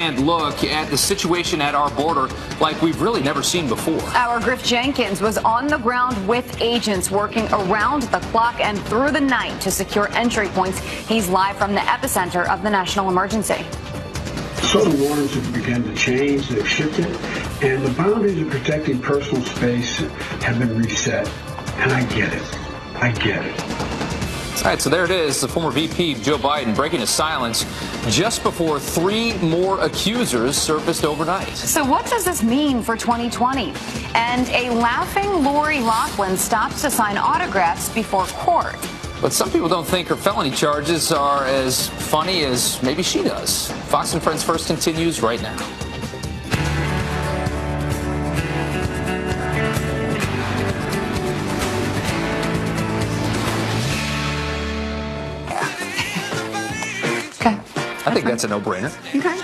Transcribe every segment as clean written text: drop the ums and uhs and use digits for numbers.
And look at the situation at our border like we've really never seen before. Our Griff Jenkins was on the ground with agents working around the clock and through the night to secure entry points. He's live from the epicenter of the national emergency. So the waters have begun to change, they've shifted, and the boundaries of protecting personal space have been reset. And I get it. I get it. All right, so there it is, the former VP Joe Biden breaking his silence just before 3 more accusers surfaced overnight. So what does this mean for 2020? And a laughing Lori Loughlin stops to sign autographs before court. But some people don't think her felony charges are as funny as maybe she does. Fox and Friends First continues right now. Okay. I think that's a no-brainer. Okay.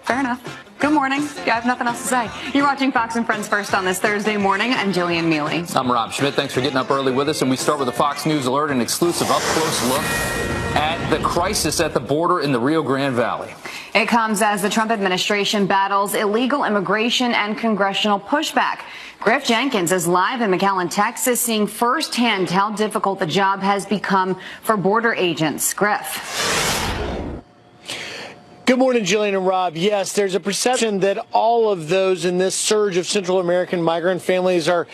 Fair enough. Good morning. Yeah, I have nothing else to say. You're watching Fox and Friends First on this Thursday morning. I'm Jillian Mealy. I'm Rob Schmidt. Thanks for getting up early with us. And we start with a Fox News alert, an exclusive up-close look at the crisis at the border in the Rio Grande Valley. It comes as the Trump administration battles illegal immigration and congressional pushback. Griff Jenkins is live in McAllen, Texas, seeing firsthand how difficult the job has become for border agents. Griff. Good morning, Jillian and Rob. Yes, there's a perception that all of those in this surge of Central American migrant families are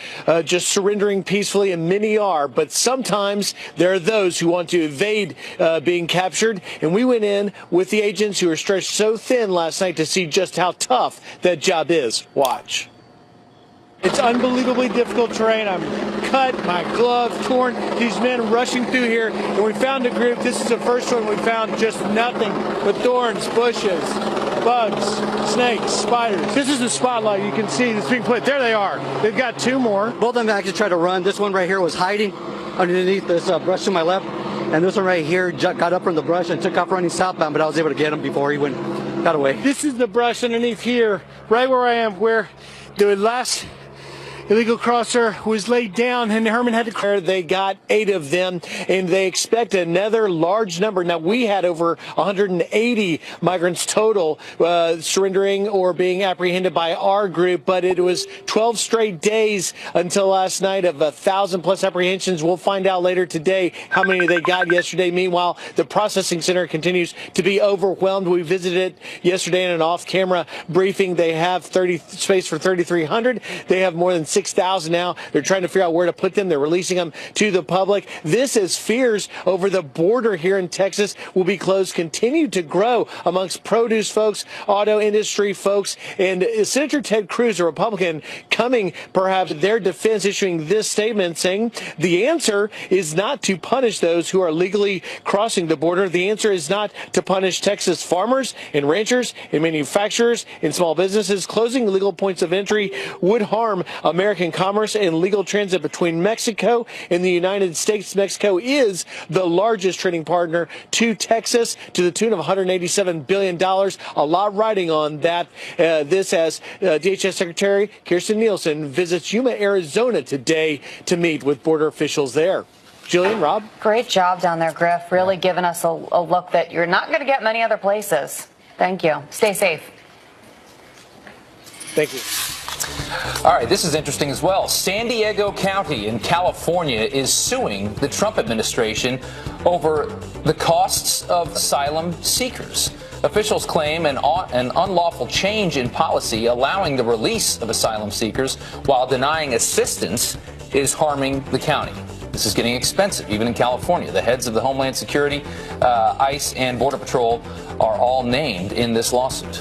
just surrendering peacefully, and many are. But sometimes there are those who want to evade being captured. And we went in with the agents who were stretched so thin last night to see just how tough that job is. Watch. It's unbelievably difficult terrain. I'm cut, my gloves torn. These men rushing through here, and we found a group. This is the first one we found, just nothing but thorns, bushes, bugs, snakes, spiders. This is the spotlight. You can see this being put. There they are. They've got 2 more. Both of them actually tried to run. This one right here was hiding underneath this brush to my left, and this one right here got up from the brush and took off running southbound, but I was able to get him before he got away. This is the brush underneath here, right where I am, where the last illegal crosser was laid down, and Herman had to clear. They got 8 of them, and they expect another large number. Now, we had over 180 migrants total surrendering or being apprehended by our group, but it was 12 straight days until last night of 1,000+ apprehensions. We'll find out later today how many they got yesterday. Meanwhile, the processing center continues to be overwhelmed. We visited yesterday in an off-camera briefing. They have space for 3,300. They have more than 6,000 now. They're trying to figure out where to put them. They're releasing them to the public. This is fears over the border here in Texas will be closed continue to grow amongst produce folks, auto industry folks, and Senator Ted Cruz, a Republican, coming perhaps their defense, issuing this statement saying the answer is not to punish those who are legally crossing the border. The answer is not to punish Texas farmers and ranchers and manufacturers and small businesses. Closing illegal points of entry would harm American commerce and legal transit between Mexico and the United States. Mexico is the largest trading partner to Texas to the tune of $187 billion. A lot riding on that. This as DHS Secretary Kirstjen Nielsen visits Yuma, Arizona today to meet with border officials there. Jillian, Rob? Great job down there, Griff. Really giving us a look that you're not going to get many other places. Thank you. Stay safe. Thank you. All right, this is interesting as well. San Diego County in California is suing the Trump administration over the costs of asylum seekers. Officials claim an unlawful change in policy allowing the release of asylum seekers while denying assistance is harming the county. This is getting expensive, even in California. The heads of the Homeland Security, ICE, and Border Patrol are all named in this lawsuit.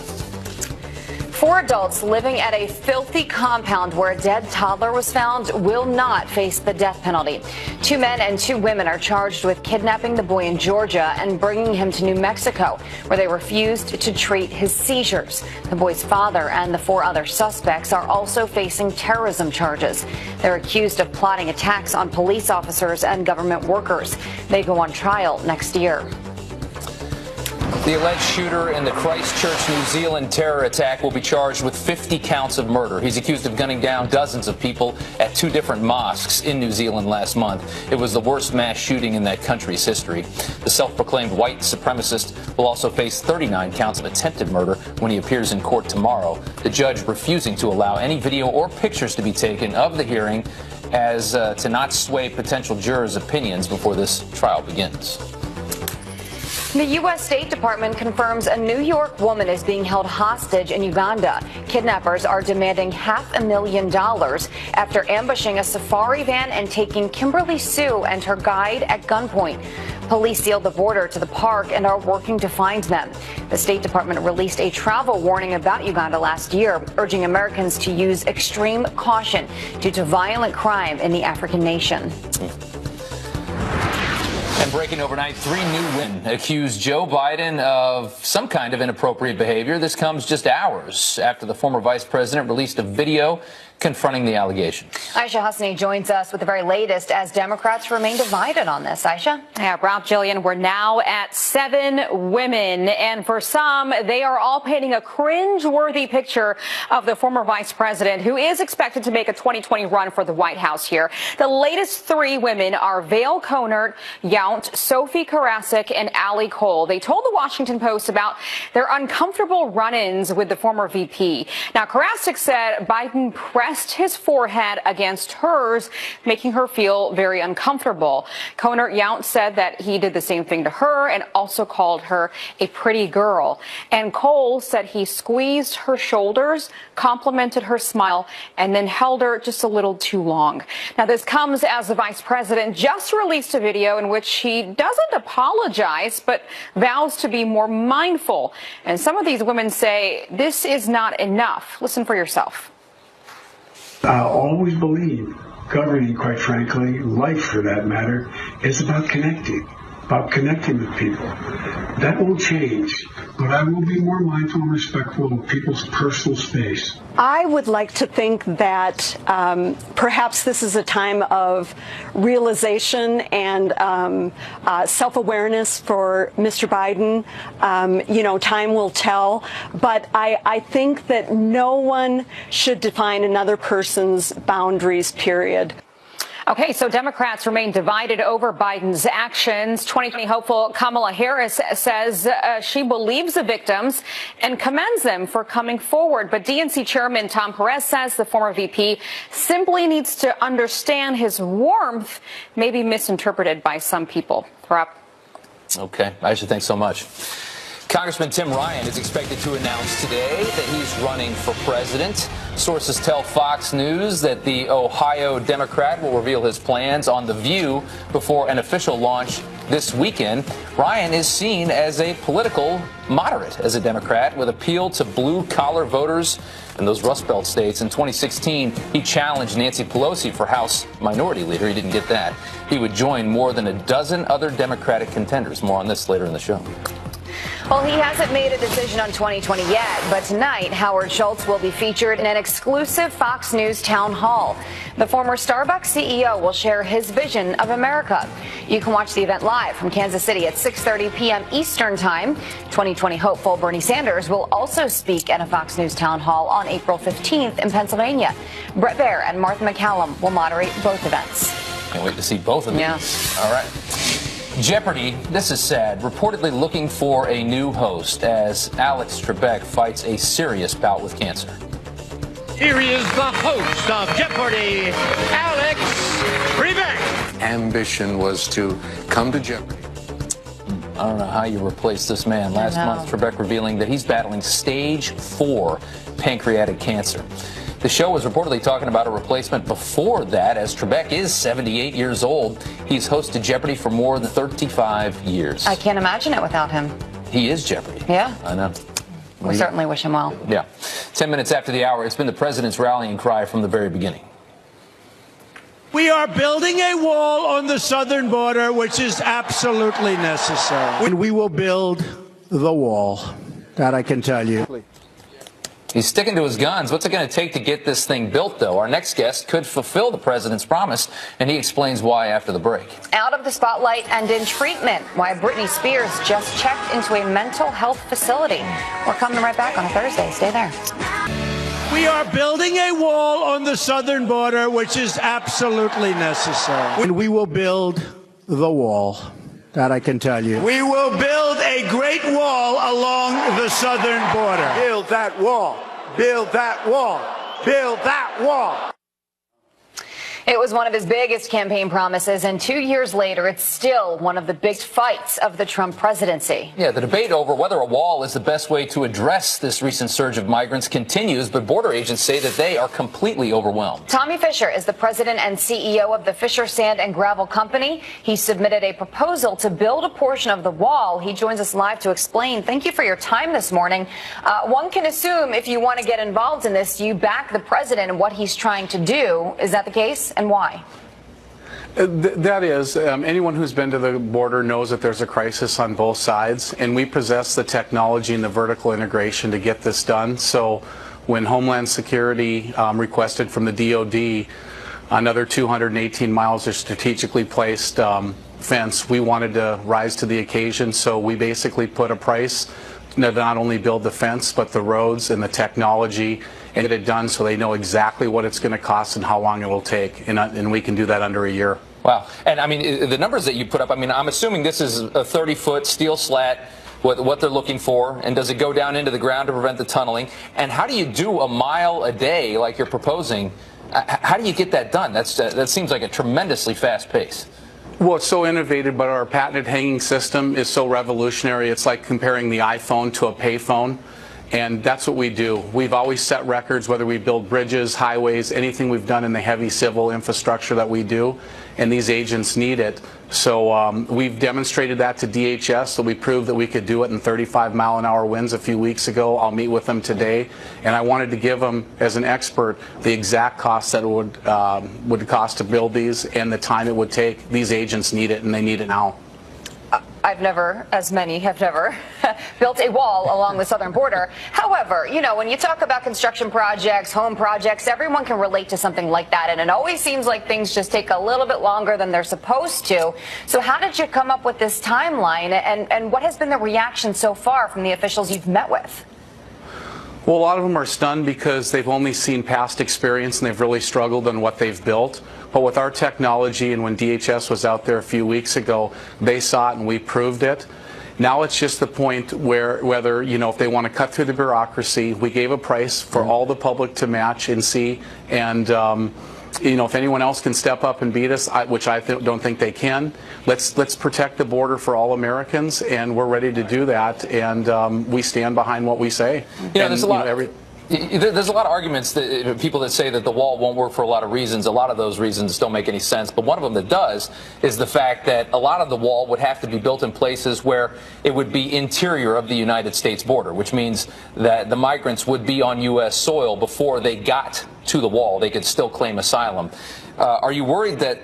4 adults living at a filthy compound where a dead toddler was found will not face the death penalty. 2 men and 2 women are charged with kidnapping the boy in Georgia and bringing him to New Mexico, where they refused to treat his seizures. The boy's father and the 4 other suspects are also facing terrorism charges. They're accused of plotting attacks on police officers and government workers. They go on trial next year. The alleged shooter in the Christchurch, New Zealand terror attack will be charged with 50 counts of murder. He's accused of gunning down dozens of people at 2 different mosques in New Zealand last month. It was the worst mass shooting in that country's history. The self-proclaimed white supremacist will also face 39 counts of attempted murder when he appears in court tomorrow. The judge refusing to allow any video or pictures to be taken of the hearing as to not sway potential jurors' opinions before this trial begins. The U.S. State Department confirms a New York woman is being held hostage in Uganda. Kidnappers are demanding $500,000 after ambushing a safari van and taking Kimberly Sue and her guide at gunpoint. Police sealed the border to the park and are working to find them. The State Department released a travel warning about Uganda last year, urging Americans to use extreme caution due to violent crime in the African nation. And breaking overnight, 3 new women accuse Joe Biden of some kind of inappropriate behavior. This comes just hours after the former vice president released a video confronting the allegation. Aisha Husni joins us with the very latest as Democrats remain divided on this. Aisha? Yeah, Rob, Jillian, we're now at 7 women. And for some, they are all painting a cringe-worthy picture of the former vice president, who is expected to make a 2020 run for the White House here. The latest 3 women are Vail Conert, Yount, Sophie Karasik, and Allie Cole. They told the Washington Post about their uncomfortable run-ins with the former VP. Now, Karasik said Biden pressed his forehead against hers, making her feel very uncomfortable. Conert Yount said that he did the same thing to her and also called her a pretty girl. And Cole said he squeezed her shoulders, complimented her smile, and then held her just a little too long. Now, this comes as the vice president just released a video in which he doesn't apologize, but vows to be more mindful. And some of these women say this is not enough. Listen for yourself. I always believe governing, quite frankly, life for that matter, is about connecting with people. That won't change, but I will be more mindful and respectful of people's personal space. I would like to think that perhaps this is a time of realization and self-awareness for Mr. Biden. Time will tell, but I think that no one should define another person's boundaries, period. Okay, so Democrats remain divided over Biden's actions. 2020 hopeful Kamala Harris says she believes the victims and commends them for coming forward. But DNC Chairman Tom Perez says the former VP simply needs to understand his warmth may be misinterpreted by some people. Rob. Okay, Aisha, thanks so much. Congressman Tim Ryan is expected to announce today that he's running for president. Sources tell Fox News that the Ohio Democrat will reveal his plans on The View before an official launch this weekend. Ryan is seen as a political moderate as a Democrat with appeal to blue-collar voters in those Rust Belt states. In 2016, he challenged Nancy Pelosi for House Minority Leader. He didn't get that. He would join more than a dozen other Democratic contenders. More on this later in the show. Well, he hasn't made a decision on 2020 yet, but tonight Howard Schultz will be featured in an exclusive Fox News town hall. The former Starbucks CEO will share his vision of America. You can watch the event live from Kansas City at 6:30 p.m. Eastern Time. 2020 hopeful Bernie Sanders will also speak at a Fox News town hall on April 15th in Pennsylvania. Brett Baer and Martha McCallum will moderate both events. Can't wait to see both of these. Yeah. All right. Jeopardy, this is sad, reportedly looking for a new host as Alex Trebek fights a serious bout with cancer. Here he is, the host of Jeopardy, Alex Trebek. Ambition was to come to Jeopardy. I don't know how you replace this man. Last month, Trebek revealing that he's battling stage 4 pancreatic cancer. The show was reportedly talking about a replacement before that, as Trebek is 78 years old. He's hosted Jeopardy for more than 35 years. I can't imagine it without him. He is Jeopardy. Yeah. I know. We certainly wish him well. Yeah. 10 minutes after the hour, it's been the president's rallying cry from the very beginning. We are building a wall on the southern border, which is absolutely necessary. And we will build the wall. That I can tell you. He's sticking to his guns. What's it going to take to get this thing built, though? Our next guest could fulfill the president's promise, and he explains why after the break. Out of the spotlight and in treatment, why Britney Spears just checked into a mental health facility. We're coming right back on a Thursday. Stay there. We are building a wall on the southern border, which is absolutely necessary. And we will build the wall. That I can tell you. We will build a great wall along the southern border. Build that wall. Build that wall. Build that wall. It was one of his biggest campaign promises, and 2 years later, it's still one of the big fights of the Trump presidency. Yeah, the debate over whether a wall is the best way to address this recent surge of migrants continues, but border agents say that they are completely overwhelmed. Tommy Fisher is the president and CEO of the Fisher Sand and Gravel Company. He submitted a proposal to build a portion of the wall. He joins us live to explain. Thank you for your time this morning. One can assume if you want to get involved in this, you back the president and what he's trying to do. Is that the case? And why? That is, anyone who's been to the border knows that there's a crisis on both sides, and we possess the technology and the vertical integration to get this done. So when Homeland Security requested from the DOD another 218 miles of strategically placed fence, we wanted to rise to the occasion. So we basically put a price to not only build the fence, but the roads and the technology, and get it done so they know exactly what it's going to cost and how long it will take, and we can do that under a year. Wow. And I mean, the numbers that you put up, I mean, I'm assuming this is a 30-foot steel slat, what they're looking for, and does it go down into the ground to prevent the tunneling? And how do you do a mile a day like you're proposing? How do you get that done? That seems like a tremendously fast pace. Well, it's so innovative, but our patented hanging system is so revolutionary. It's like comparing the iPhone to a payphone. And that's what we do. We've always set records, whether we build bridges, highways, anything we've done in the heavy civil infrastructure that we do, and these agents need it. So we've demonstrated that to DHS, so we proved that we could do it in 35-mile-an-hour winds a few weeks ago. I'll meet with them today, and I wanted to give them, as an expert, the exact cost that it would cost to build these and the time it would take. These agents need it, and they need it now. I've never, as many have never, built a wall along the southern border. However, you know, when you talk about construction projects, home projects, everyone can relate to something like that. And it always seems like things just take a little bit longer than they're supposed to. So how did you come up with this timeline? And what has been the reaction so far from the officials you've met with? Well, a lot of them are stunned because they've only seen past experience and they've really struggled on what they've built. But with our technology, and when DHS was out there a few weeks ago, they saw it and we proved it. Now it's just the point where whether, you know, if they want to cut through the bureaucracy, we gave a price for all the public to match and see. And, you know, if anyone else can step up and beat us, which I don't think they can, let's protect the border for all Americans, and we're ready to do that. And we stand behind what we say. You know, there's a lot. There's a lot of arguments that people that say that the wall won't work for a lot of reasons. A lot of those reasons don't make any sense. But one of them that does is the fact that a lot of the wall would have to be built in places where it would be interior of the United States border, which means that the migrants would be on U.S. soil before they got to the wall. They could still claim asylum. Are you worried that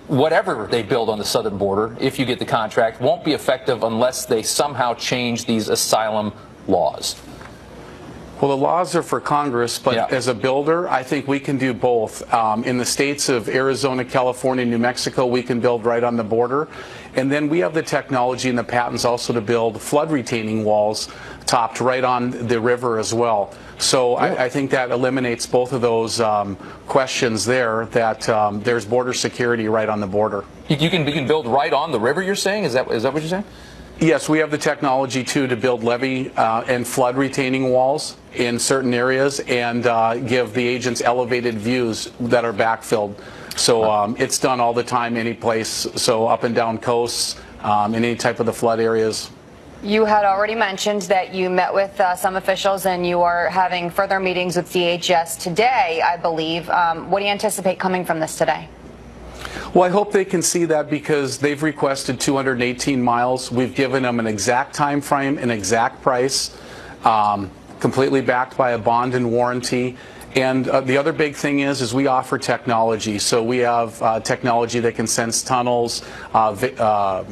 whatever they build on the southern border, if you get the contract, won't be effective unless they somehow change these asylum laws? Well, the laws are for Congress, but as a builder, I think we can do both. In the states of Arizona, California, New Mexico, we can build right on the border. And then we have the technology and the patents also to build flood retaining walls topped right on the river as well. So I think that eliminates both of those questions there, that there's border security right on the border. You can build right on the river, you're saying? Is that what you're saying? Yes, we have the technology, too, to build levee and flood retaining walls in certain areas and give the agents elevated views that are backfilled. So it's done all the time, any place, so up and down coasts, in any type of the flood areas. You had already mentioned that you met with some officials and you are having further meetings with DHS today, I believe. What do you anticipate coming from this today? Well, I hope they can see that because they've requested 218 miles. We've given them an exact time frame, an exact price, completely backed by a bond and warranty. And the other big thing is we offer technology. So we have technology that can sense tunnels,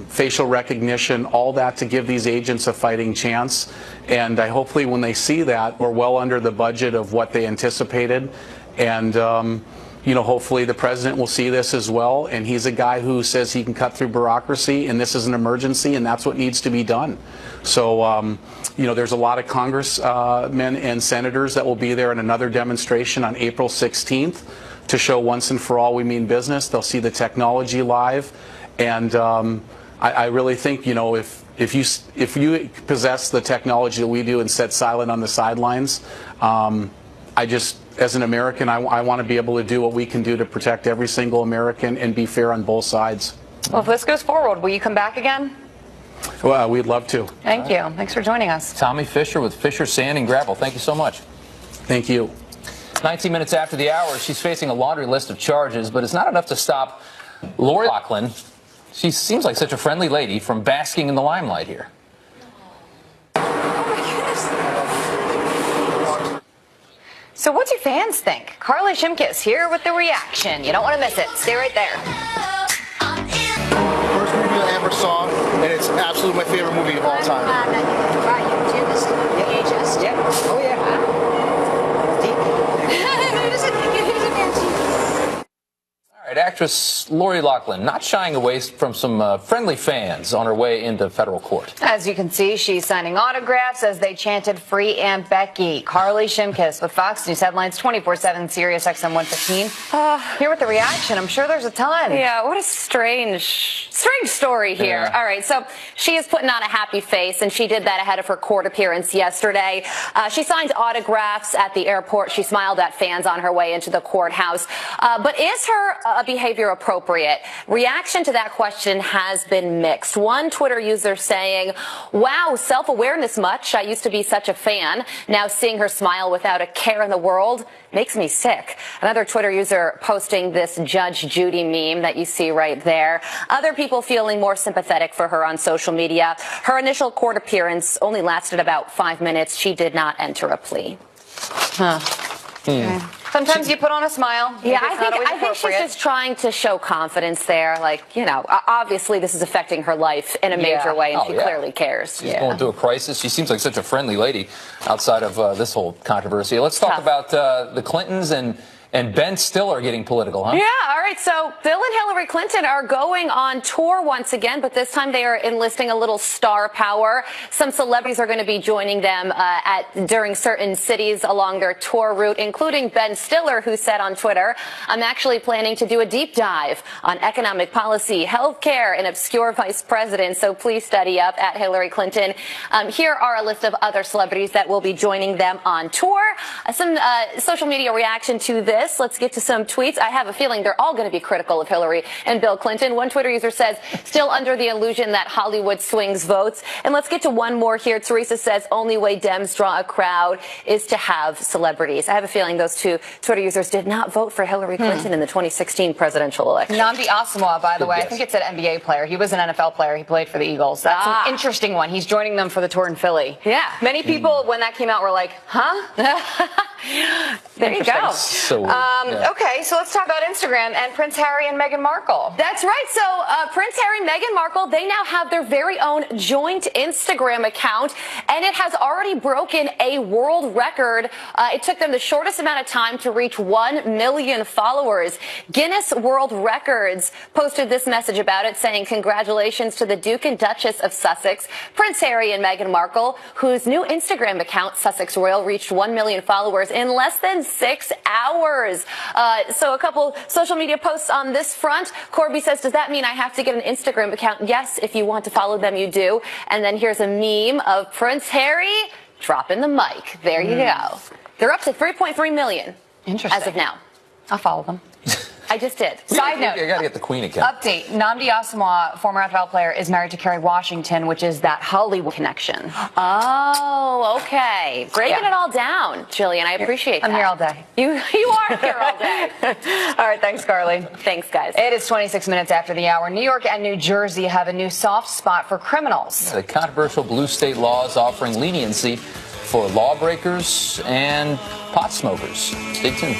facial recognition, all that to give these agents a fighting chance. And hopefully when they see that, we're well under the budget of what they anticipated. And you know, hopefully the president will see this as well. And he's a guy who says he can cut through bureaucracy, and this is an emergency, and that's what needs to be done. So, you know, there's a lot of congressmen and senators that will be there in another demonstration on April 16th to show once and for all we mean business. They'll see the technology live. And I really think, you know, if you possess the technology that we do and sit silent on the sidelines, as an American, I want to be able to do what we can do to protect every single American and be fair on both sides. Well, if this goes forward, will you come back again? Well, we'd love to. Thank you. Thanks for joining us. Tommy Fisher with Fisher Sand and Gravel. Thank you so much. Thank you. 19 minutes after the hour, she's facing a laundry list of charges, but it's not enough to stop Lori Loughlin. She seems like such a friendly lady from basking in the limelight here. So what do fans think? Carly Shimkus here with the reaction. You don't want to miss it. Stay right there. First movie I ever saw, and it's absolutely my favorite movie of all time. Oh, yeah. All right, actress Lori Loughlin not shying away from some friendly fans on her way into federal court. As you can see, she's signing autographs as they chanted "Free Aunt Becky." Carly Shimkus with Fox News Headlines 24/7 Sirius XM 115. Here with the reaction. I'm sure there's a ton. Yeah, what a strange story here. Yeah. All right, so she is putting on a happy face, and she did that ahead of her court appearance yesterday. She signed autographs at the airport. She smiled at fans on her way into the courthouse. But is her behavior appropriate? Reaction to that question has been mixed. One Twitter user saying, "Wow, self-awareness much? I used to be such a fan. Now seeing her smile without a care in the world makes me sick." Another Twitter user posting this Judge Judy meme that you see right there. Other people feeling more sympathetic for her on social media. Her initial court appearance only lasted about 5 minutes. She did not enter a plea. Okay. Sometimes you put on a smile. Yeah, I think she's just trying to show confidence there. Like, you know, obviously this is affecting her life in a major way, and she clearly cares. She's going through a crisis. She seems like such a friendly lady outside of this whole controversy. Let's talk about the Clintons and Ben Stiller getting political, huh? Yeah, all right. So Bill and Hillary Clinton are going on tour once again, but this time they are enlisting a little star power. Some celebrities are going to be joining them during certain cities along their tour route, including Ben Stiller, who said on Twitter, "I'm actually planning to do a deep dive on economic policy, healthcare, and obscure vice presidents, so please study up," at Hillary Clinton. Here are a list of other celebrities that will be joining them on tour. Some social media reaction to this. Let's get to some tweets. I have a feeling they're all going to be critical of Hillary and Bill Clinton. One Twitter user says, "Still under the illusion that Hollywood swings votes." And let's get to one more here. Teresa says, "Only way Dems draw a crowd is to have celebrities." I have a feeling those two Twitter users did not vote for Hillary Clinton in the 2016 presidential election. Nnamdi Asomugha, by the way, I think it's an NBA player. He was an NFL player. He played for the Eagles. That's an interesting one. He's joining them for the tour in Philly. Yeah. Many people, when that came out, were like, huh? There you go. So, Okay, so let's talk about Instagram and Prince Harry and Meghan Markle. That's right. So Prince Harry and Meghan Markle, they now have their very own joint Instagram account, and it has already broken a world record. It took them the shortest amount of time to reach 1 million followers. Guinness World Records posted this message about it, saying, "Congratulations to the Duke and Duchess of Sussex, Prince Harry and Meghan Markle, whose new Instagram account, Sussex Royal, reached 1 million followers in less than 6 hours. So a couple social media posts on this front. Corby says, "Does that mean I have to get an Instagram account?" Yes, if you want to follow them, you do. And then here's a meme of Prince Harry dropping the mic. There you go. They're up to 3.3 million as of now. I'll follow them. I just did. Side note. You got to get the Queen account. Update. Nnamdi Asomugha, former NFL player, is married to Kerry Washington, which is that Hollywood connection. Oh, okay. Breaking it all down, Jillian. I appreciate that. I'm here all day. You are here all day. All right, thanks, Carly. Thanks, guys. It is 26 minutes after the hour. New York and New Jersey have a new soft spot for criminals. The controversial blue state laws offering leniency for lawbreakers and pot smokers. Stay tuned.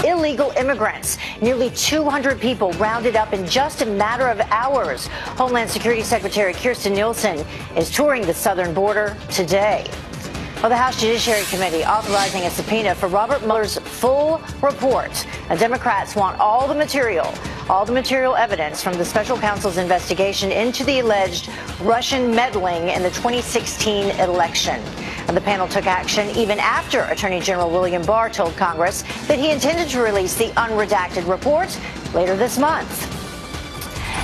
Illegal immigrants. Nearly 200 people rounded up in just a matter of hours. Homeland Security Secretary Kirstjen Nielsen is touring the southern border today. Well, the House Judiciary Committee authorizing a subpoena for Robert Mueller's full report. Democrats want all the material evidence from the special counsel's investigation into the alleged Russian meddling in the 2016 election. And the panel took action even after Attorney General William Barr told Congress that he intended to release the unredacted report later this month.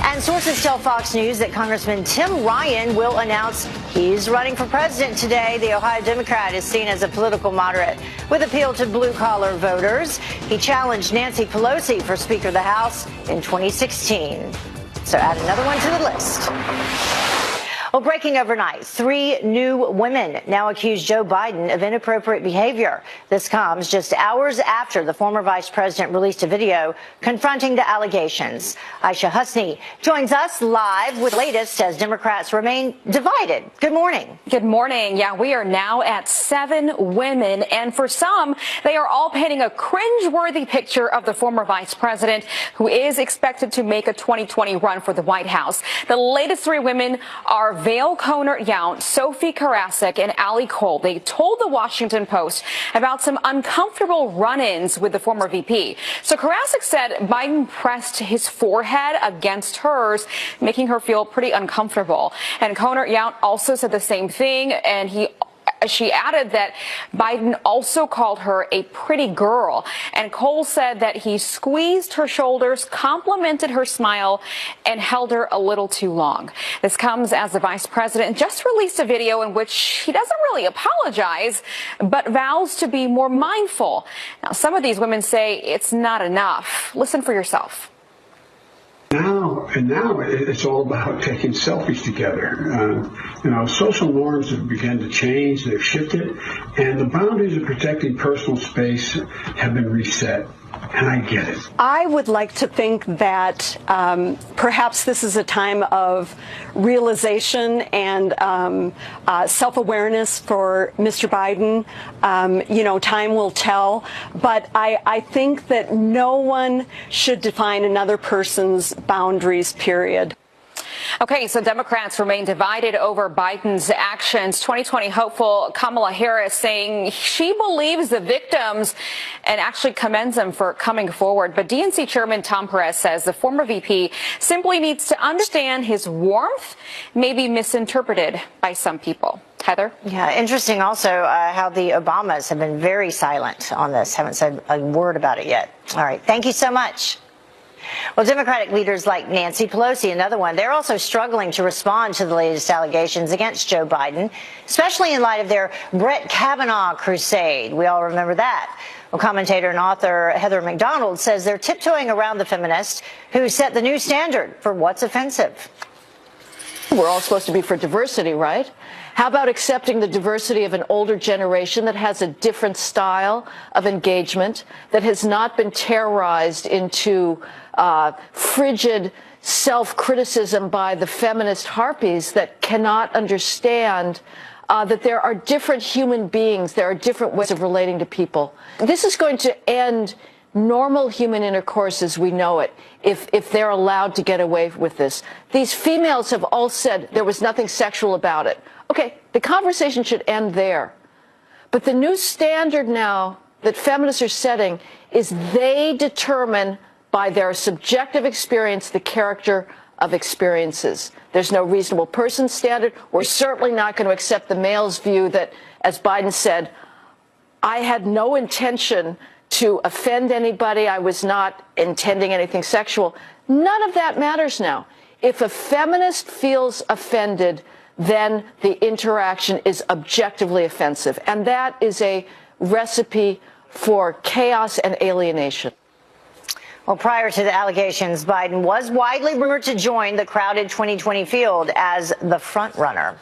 And sources tell Fox News that Congressman Tim Ryan will announce he's running for president today. The Ohio Democrat is seen as a political moderate with appeal to blue-collar voters. He challenged Nancy Pelosi for Speaker of the House in 2016. So add another one to the list. Well, breaking overnight, 3 new women now accuse Joe Biden of inappropriate behavior. This comes just hours after the former vice president released a video confronting the allegations. Aisha Husni joins us live with the latest as Democrats remain divided. Good morning. Good morning. Yeah, we are now at 7 women, and for some, they are all painting a cringeworthy picture of the former vice president who is expected to make a 2020 run for the White House. The latest 3 women are Vail Conert-Yount, Sophie Karasik, and Ali Cole. They told the Washington Post about some uncomfortable run-ins with the former VP. So Karasik said Biden pressed his forehead against hers, making her feel pretty uncomfortable. And Conert-Yount also said the same thing, and she added that Biden also called her a pretty girl. And Cole said that he squeezed her shoulders, complimented her smile, and held her a little too long. This comes as the vice president just released a video in which he doesn't really apologize, but vows to be more mindful. Now, some of these women say it's not enough. Listen for yourself. Now it's all about taking selfies together. Social norms have begun to change, they've shifted, and the boundaries of protecting personal space have been reset. And I get it. I would like to think that perhaps this is a time of realization and self-awareness for Mr. Biden. Time will tell. But I think that no one should define another person's boundaries, period. Okay, so Democrats remain divided over Biden's actions. 2020 hopeful Kamala Harris saying she believes the victims and actually commends them for coming forward. But DNC Chairman Tom Perez says the former VP simply needs to understand his warmth may be misinterpreted by some people. Heather? Yeah, interesting also how the Obamas have been very silent on this, haven't said a word about it yet. All right, thank you so much. Well, Democratic leaders like Nancy Pelosi, another one, they're also struggling to respond to the latest allegations against Joe Biden, especially in light of their Brett Kavanaugh crusade. We all remember that. Well, commentator and author Heather McDonald says they're tiptoeing around the feminists who set the new standard for what's offensive. We're all supposed to be for diversity, right? How about accepting the diversity of an older generation that has a different style of engagement, that has not been terrorized into frigid self-criticism by the feminist harpies that cannot understand that there are different human beings, there are different ways of relating to people. This is going to end normal human intercourse as we know it if they're allowed to get away with this. These females have all said there was nothing sexual about it. Okay, the conversation should end there. But the new standard now that feminists are setting is they determine by their subjective experience the character of experiences. There's no reasonable person standard. We're certainly not going to accept the male's view that, as Biden said, I had no intention to offend anybody. I was not intending anything sexual. None of that matters now. If a feminist feels offended, then the interaction is objectively offensive. And that is a recipe for chaos and alienation. Well, prior to the allegations, Biden was widely rumored to join the crowded 2020 field as the front runner.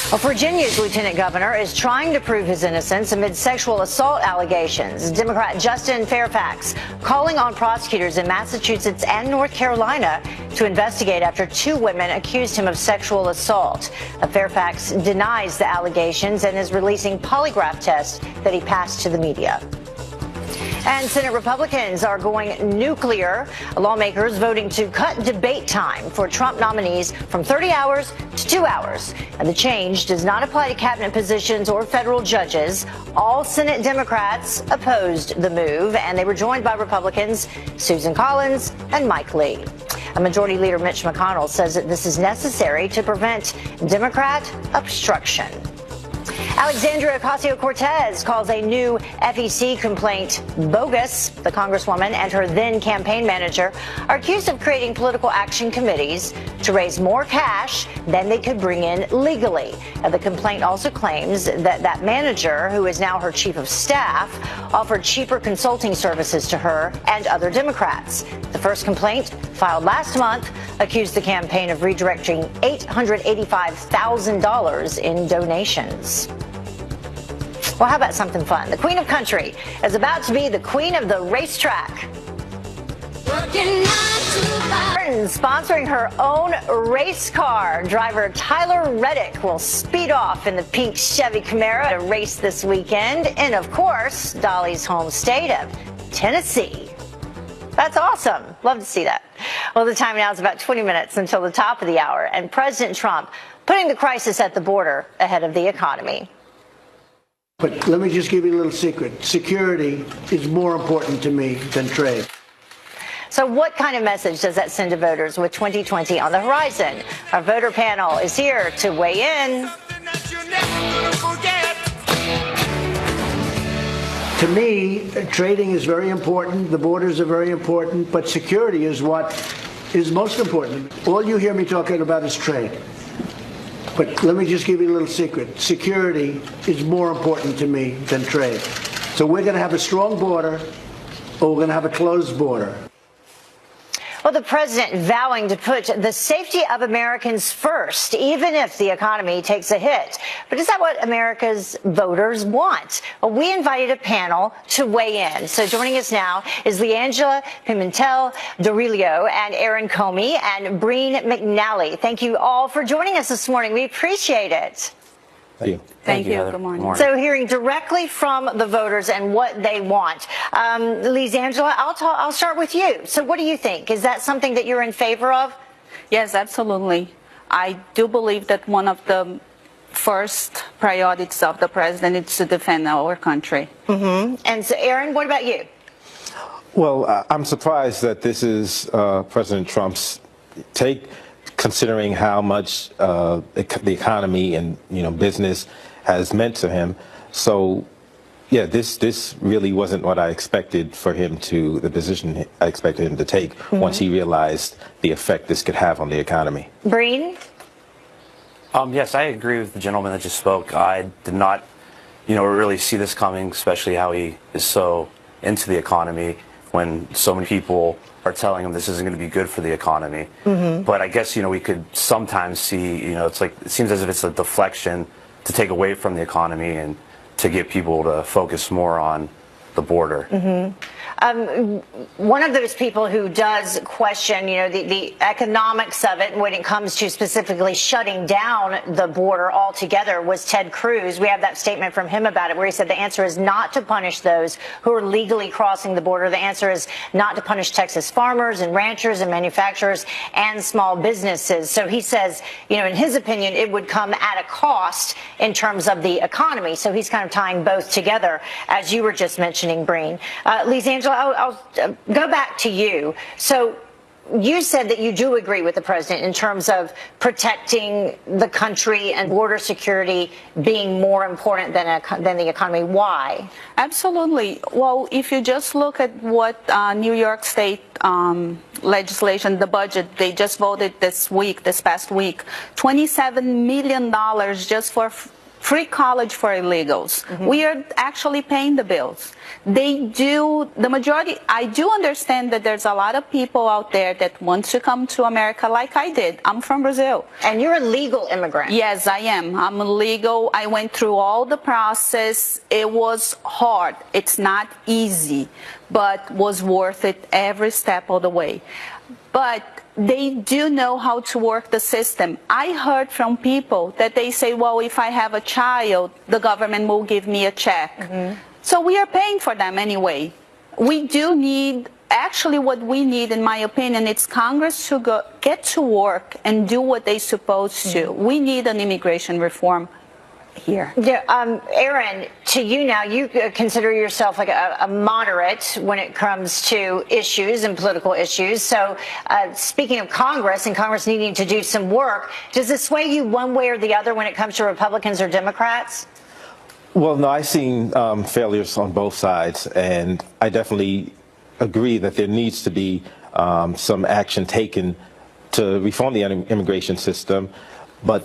Well, Virginia's lieutenant governor is trying to prove his innocence amid sexual assault allegations. Democrat Justin Fairfax calling on prosecutors in Massachusetts and North Carolina to investigate after 2 women accused him of sexual assault. Fairfax denies the allegations and is releasing polygraph tests that he passed to the media. And Senate Republicans are going nuclear. Lawmakers voting to cut debate time for Trump nominees from 30 hours to 2 hours. And the change does not apply to cabinet positions or federal judges. All Senate Democrats opposed the move, and they were joined by Republicans Susan Collins and Mike Lee. Majority Leader Mitch McConnell says that this is necessary to prevent Democrat obstruction. Alexandria Ocasio-Cortez calls a new FEC complaint bogus. The Congresswoman and her then campaign manager are accused of creating political action committees to raise more cash than they could bring in legally. The complaint also claims that that manager, who is now her chief of staff, offered cheaper consulting services to her and other Democrats. The first complaint, filed last month, accused the campaign of redirecting $885,000 in donations. Well, how about something fun? The Queen of Country is about to be the queen of the racetrack. Sponsoring her own race car. Driver Tyler Reddick will speed off in the pink Chevy Camaro to race this weekend in, of course, Dolly's home state of Tennessee. That's awesome. Love to see that. Well, the time now is about 20 minutes until the top of the hour, and President Trump putting the crisis at the border ahead of the economy. But let me just give you a little secret. Security is more important to me than trade. So what kind of message does that send to voters with 2020 on the horizon? Our voter panel is here to weigh in. To me, trading is very important. The borders are very important. But security is what is most important. All you hear me talking about is trade. But let me just give you a little secret. Security is more important to me than trade. So we're going to have a strong border, or we're going to have a closed border. Well, the president vowing to put the safety of Americans first, even if the economy takes a hit. But is that what America's voters want? Well, we invited a panel to weigh in. So joining us now is Leangela Pimentel-Dorillo and Aaron Comey and Breen McNally. Thank you all for joining us this morning. We appreciate it. Thank you. Thank you. Good morning. So hearing directly from the voters and what they want. Leangela, I'll start with you. So what do you think? Is that something that you're in favor of? Yes, absolutely. I do believe that one of the first priorities of the president is to defend our country. Mm-hmm. And so, Aaron, what about you? Well, I'm surprised that this is President Trump's take, considering how much the economy and business has meant to him. So, yeah, this really wasn't what I expected for him to, the position I expected him to take once he realized the effect this could have on the economy. Breen? Yes, I agree with the gentleman that just spoke. I did not, really see this coming, especially how he is so into the economy when so many people are telling him this isn't going to be good for the economy. Mm-hmm. But I guess, we could sometimes see, it's like, it seems as if it's a deflection to take away from the economy and to get people to focus more on the border. Mm-hmm. One of those people who does question, the economics of it when it comes to specifically shutting down the border altogether was Ted Cruz. We have that statement from him about it where he said the answer is not to punish those who are legally crossing the border. The answer is not to punish Texas farmers and ranchers and manufacturers and small businesses. So he says, in his opinion, it would come at a cost in terms of the economy. So he's kind of tying both together, as you were just mentioning, Breen. Leangela, I'll go back to you. So you said that you do agree with the president in terms of protecting the country and border security being more important than the economy. Why? Absolutely. Well, if you just look at what New York State legislation, the budget, they just voted this past week, $27 million just for free college for illegals. We are actually paying the bills. They do, the majority, I do understand that there's a lot of people out there that want to come to America like I did. I'm from Brazil. And you're a legal immigrant. Yes, I am. I'm legal. I went through all the process. It was hard. It's not easy, but was worth it every step of the way. But they do know how to work the system. I heard from people that they say, well, if I have a child, the government will give me a check. So we are paying for them anyway. We do need, actually what we need, in my opinion, it's Congress to get to work and do what they're supposed to. We need an immigration reform here. Yeah, Aaron, to you now, you consider yourself like a moderate when it comes to issues and political issues. So speaking of Congress and Congress needing to do some work, does this sway you one way or the other when it comes to Republicans or Democrats? Well, no, I've seen failures on both sides, and I definitely agree that there needs to be some action taken to reform the immigration system. But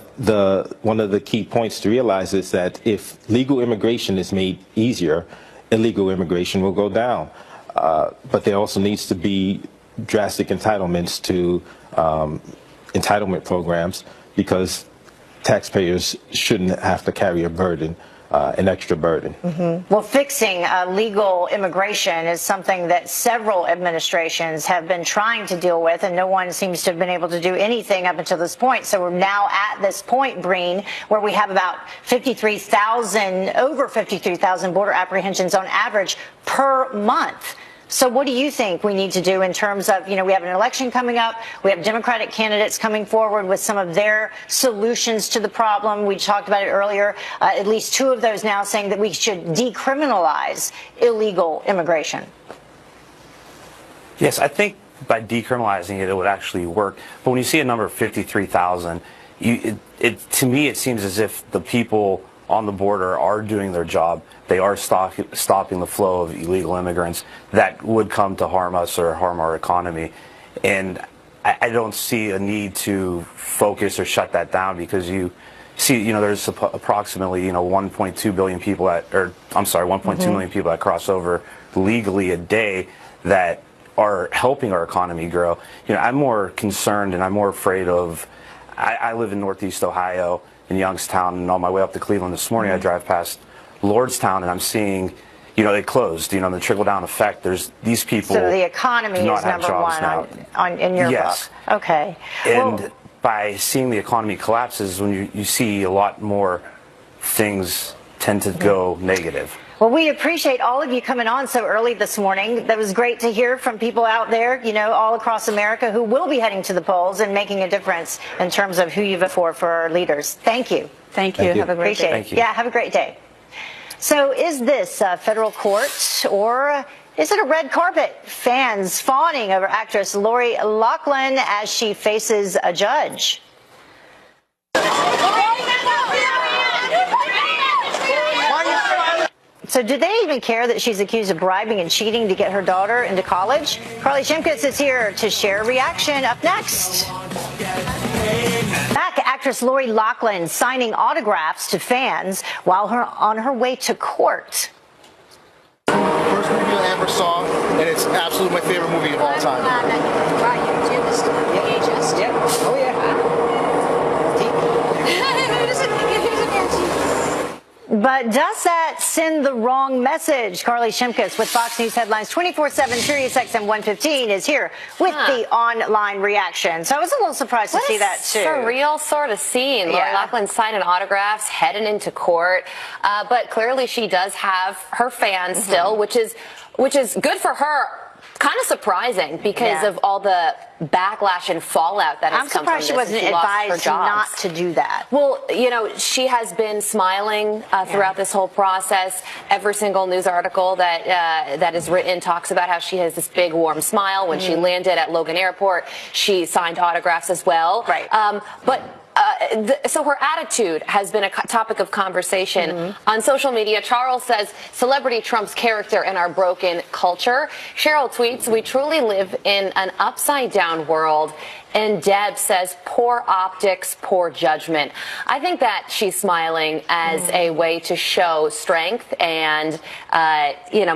one of the key points to realize is that if legal immigration is made easier, illegal immigration will go down. But there also needs to be drastic entitlements to entitlement programs, because taxpayers shouldn't have to carry a burden. An extra burden. Well, fixing legal immigration is something that several administrations have been trying to deal with, and no one seems to have been able to do anything up until this point. So we're now at this point, Breen, where we have about over 53,000 border apprehensions on average per month. So what do you think we need to do in terms of, we have an election coming up, we have Democratic candidates coming forward with some of their solutions to the problem. We talked about it earlier, at least two of those now saying that we should decriminalize illegal immigration. Yes, I think by decriminalizing it, it would actually work. But when you see a number of 53,000, to me it seems as if the people on the border are doing their job. They are stopping the flow of illegal immigrants that would come to harm us or harm our economy. And I don't see a need to focus or shut that down, because you see, there's approximately, 1.2 billion people 1.2 million people that cross over legally a day that are helping our economy grow. I'm more concerned and I'm more afraid of, I live in Northeast Ohio, in Youngstown, and on my way up to Cleveland this morning, I drive past Lordstown, and I'm seeing, they closed, the trickle-down effect. There's these people. So the economy is number one in your book. Okay. And by seeing the economy collapses, when you see a lot more things tend to go negative. Well, we appreciate all of you coming on so early this morning. That was great to hear from people out there, all across America who will be heading to the polls and making a difference in terms of who you vote for our leaders. Thank you. Thank you. Have a great day. Thank you. Yeah, have a great day. So is this federal court, or is it a red carpet? Fans fawning over actress Lori Loughlin as she faces a judge. So do they even care that she's accused of bribing and cheating to get her daughter into college? Carly Shimkus is here to share a reaction. Up next. Back, actress Lori Loughlin signing autographs to fans while on her way to court. First movie I ever saw, and it's absolutely my favorite movie of all time. Oh, yeah. But does that send the wrong message? Carly Shimkus with Fox News Headlines 24/7, SiriusXM 115 is here with the online reaction. So I was a little surprised to see that too. Surreal sort of scene. Lori Loughlin signing autographs, heading into court. But clearly she does have her fans still, which is good for her. Kind of surprising because of all the backlash and fallout that has come from this. I'm surprised she wasn't advised not to do that. Well, she has been smiling throughout this whole process. Every single news article that is written talks about how she has this big warm smile. When she landed at Logan Airport, she signed autographs as well. Right. So her attitude has been a topic of conversation on social media. Charles says, celebrity trumps character in our broken culture. Cheryl tweets, we truly live in an upside down world. And Deb says, poor optics, poor judgment. I think that she's smiling as a way to show strength and,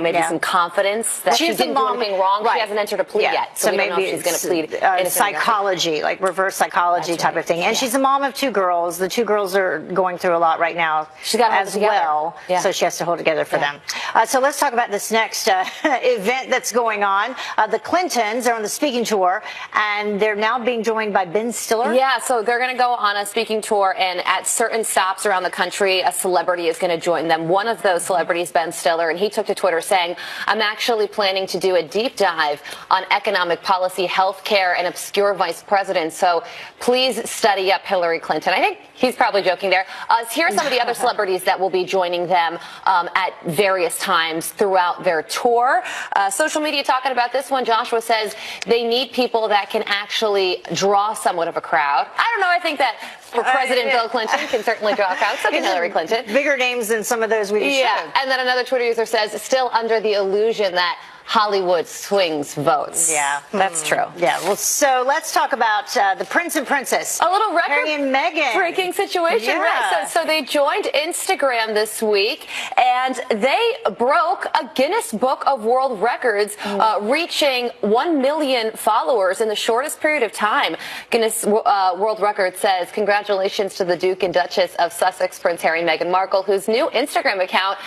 maybe some confidence that she didn't do anything wrong. Right. She hasn't entered a plea yet, so we don't know if she's going to plead innocent. Psychology, like reverse psychology type of thing. And she's a mom of 2 girls. The 2 girls are going through a lot right now as well, so she has to hold together for them. So let's talk about this next event that's going on. The Clintons are on the speaking tour, and they're now being joined by Ben Stiller. Yeah, so they're going to go on a speaking tour, and at certain stops around the country, a celebrity is going to join them. One of those celebrities, Ben Stiller, and he took to Twitter saying, I'm actually planning to do a deep dive on economic policy, health care, and obscure vice presidents. So please study up Hillary Clinton. I think he's probably joking there. Here are some of the other celebrities that will be joining them at various times throughout their tour. Social media talking about this one. Joshua says they need people that can actually draw somewhat of a crowd. I don't know. I think that for President Bill Clinton can certainly draw a crowd. So can Hillary Clinton. Bigger names than some of those we just showed. And then another Twitter user says, still under the illusion that Hollywood swings votes. Yeah, that's true. Yeah, well, so let's talk about the Prince and Princess. A little Harry and Meghan. Breaking situation, right? So they joined Instagram this week, and they broke a Guinness Book of World Records, reaching 1 million followers in the shortest period of time. Guinness World Records says, congratulations to the Duke and Duchess of Sussex, Prince Harry and Meghan Markle, whose new Instagram account,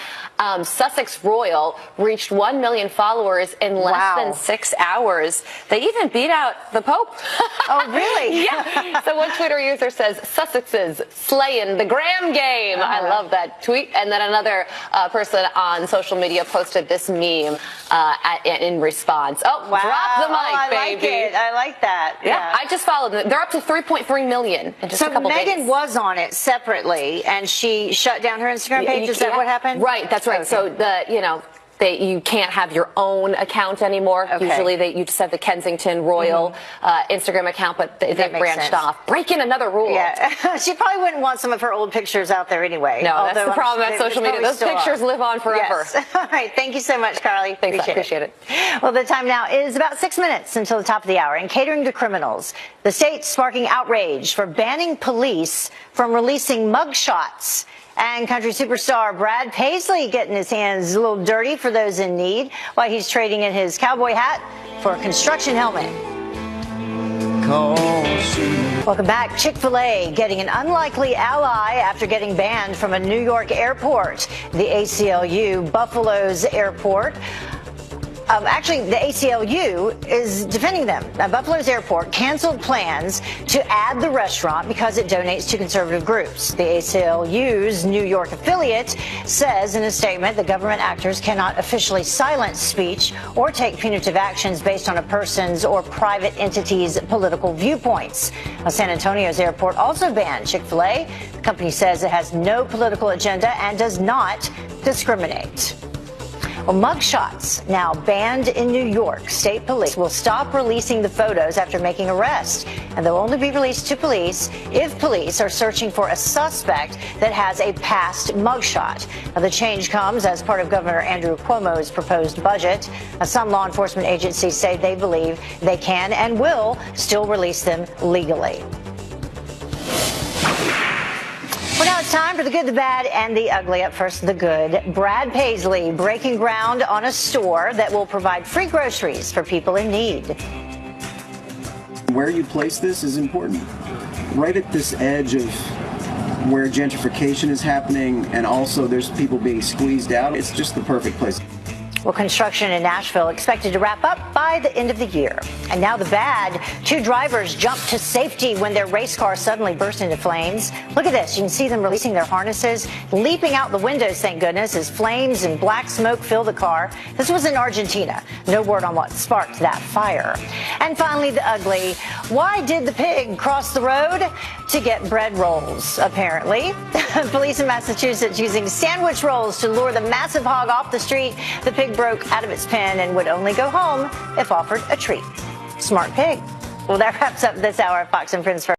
Sussex Royal, reached 1 million followers in less than 6 hours. They even beat out the Pope. Oh, really? Yeah. So one Twitter user says, Sussex's slaying the Graham game. I love that tweet. And then another person on social media posted this meme in response. Oh, drop the mic, baby. I like it. I like that. Yeah, I just followed them. They're up to 3.3 million in just a couple days. So Meghan was on it separately, and she shut down her Instagram page. Is that what happened? Right, that's right. Okay. So you can't have your own account anymore. Okay. Usually you just have the Kensington Royal Instagram account, but they branched off. Breaking another rule. Yeah. She probably wouldn't want some of her old pictures out there anyway. No, that's the problem at social media. Those pictures live on forever. Yes. All right. Thank you so much, Carly. Thanks. Appreciate it. Well, the time now is about 6 minutes until the top of the hour. And catering to criminals, the state sparking outrage for banning police from releasing mugshots. And country superstar Brad Paisley getting his hands a little dirty for those in need while he's trading in his cowboy hat for a construction helmet. Welcome back. Chick-fil-A getting an unlikely ally after getting banned from a New York airport. The ACLU, Buffalo's airport. Actually, the ACLU is defending them. Buffalo's airport canceled plans to add the restaurant because it donates to conservative groups. The ACLU's New York affiliate says in a statement that government actors cannot officially silence speech or take punitive actions based on a person's or private entity's political viewpoints. San Antonio's airport also banned Chick-fil-A. The company says it has no political agenda and does not discriminate. Well, mugshots now banned in New York. State police will stop releasing the photos after making arrests, and they'll only be released to police if police are searching for a suspect that has a past mugshot. Now, the change comes as part of Governor Andrew Cuomo's proposed budget. Some law enforcement agencies say they believe they can and will still release them legally. Well, now it's time for the good, the bad, and the ugly. Up first, the good. Brad Paisley breaking ground on a store that will provide free groceries for people in need. Where you place this is important. Right at this edge of where gentrification is happening, and also there's people being squeezed out. It's just the perfect place. Well, construction in Nashville expected to wrap up by the end of the year. And now the bad. 2 drivers jumped to safety when their race car suddenly burst into flames. Look at this. You can see them releasing their harnesses, leaping out the windows, thank goodness, as flames and black smoke fill the car. This was in Argentina. No word on what sparked that fire. And finally, the ugly. Why did the pig cross the road? To get bread rolls, apparently. Police in Massachusetts using sandwich rolls to lure the massive hog off the street. The pig broke out of its pen and would only go home if offered a treat. Smart pig. Well, that wraps up this hour of Fox and Friends.